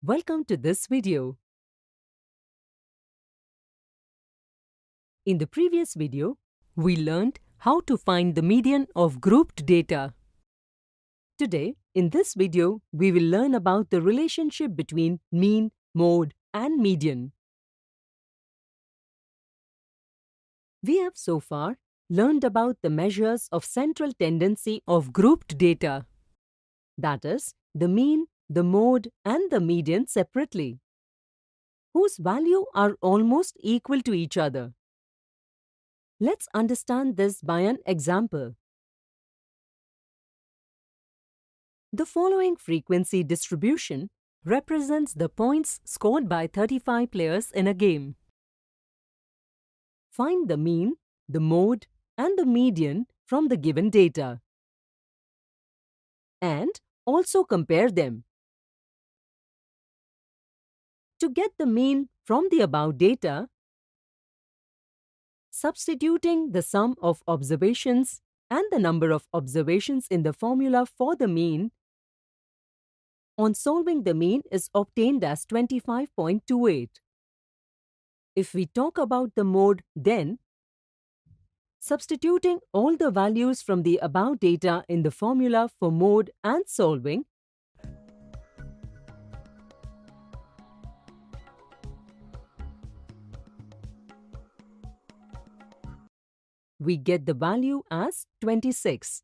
Welcome to this video. In the previous video, we learned how to find the median of grouped data. Today, in this video, we will learn about the relationship between mean, mode, and median. We have so far learned about the measures of central tendency of grouped data. That is, the mean, the mode, and the median separately, whose value are almost equal to each other. Let's understand this by an example. The following frequency distribution represents the points scored by 35 players in a game. Find the mean, the mode, and the median from the given data. And also compare them. To get the mean from the above data, substituting the sum of observations and the number of observations in the formula for the mean on solving the mean is obtained as 25.28. If we talk about the mode, then substituting all the values from the above data in the formula for mode and solving, we get the value as 26.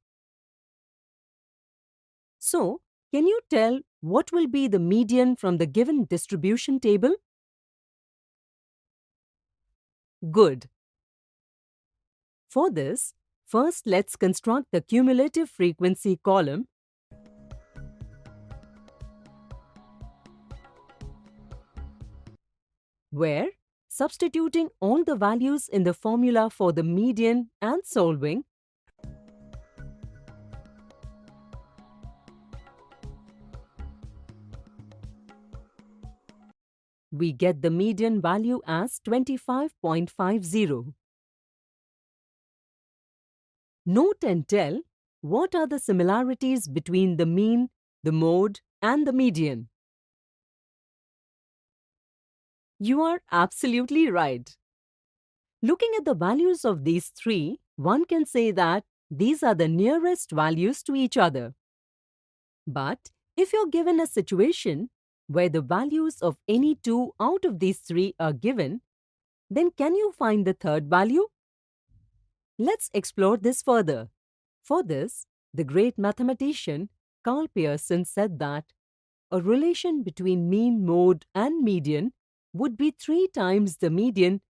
So, can you tell what will be the median from the given distribution table? Good. For this, first let's construct the cumulative frequency column where, substituting all the values in the formula for the median and solving, we get the median value as 25.50. Note and tell what are the similarities between the mean, the mode, and the median. You are absolutely right. Looking at the values of these three, one can say that these are the nearest values to each other. But if you're given a situation where the values of any two out of these three are given, then can you find the third value? Let's explore this further. For this, the great mathematician Karl Pearson said that a relation between mean, mode, and median would be 3 times the median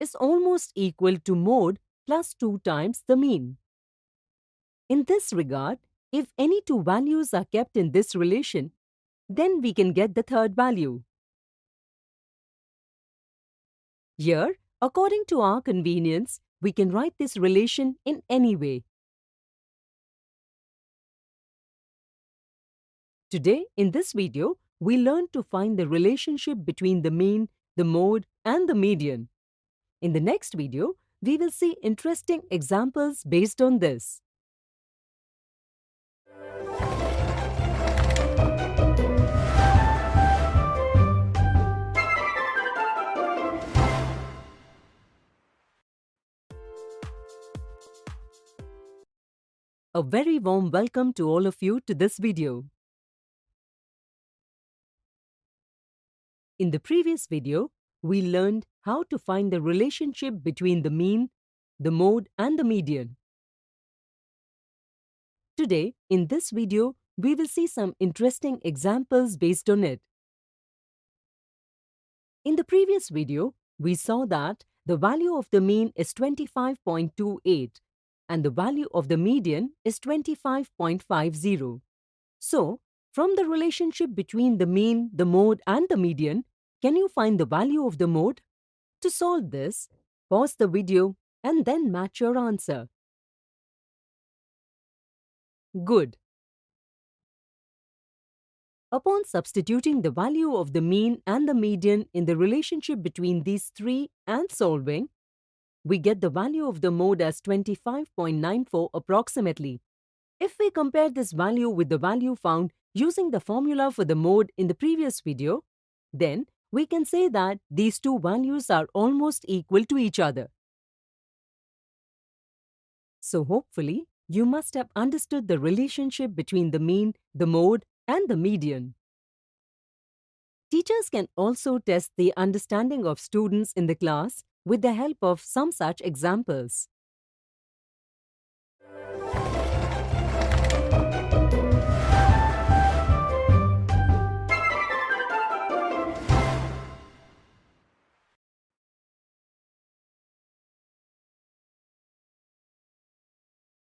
is almost equal to mode plus 2 times the mean. In this regard, if any two values are kept in this relation, then we can get the third value. Here, according to our convenience, we can write this relation in any way. Today, in this video, we learned to find the relationship between the mean, the mode, and the median. In the next video, we will see interesting examples based on this. A very warm welcome to all of you to this video. In the previous video, we learned how to find the relationship between the mean, the mode, and the median. Today, in this video, we will see some interesting examples based on it. In the previous video, we saw that the value of the mean is 25.28 and the value of the median is 25.50. So, from the relationship between the mean, the mode, and the median, can you find the value of the mode? To solve this, pause the video and then match your answer. Good. Upon substituting the value of the mean and the median in the relationship between these three and solving, we get the value of the mode as 25.94 approximately. If we compare this value with the value found using the formula for the mode in the previous video, then we can say that these two values are almost equal to each other. So hopefully, you must have understood the relationship between the mean, the mode, and the median. Teachers can also test the understanding of students in the class with the help of some such examples.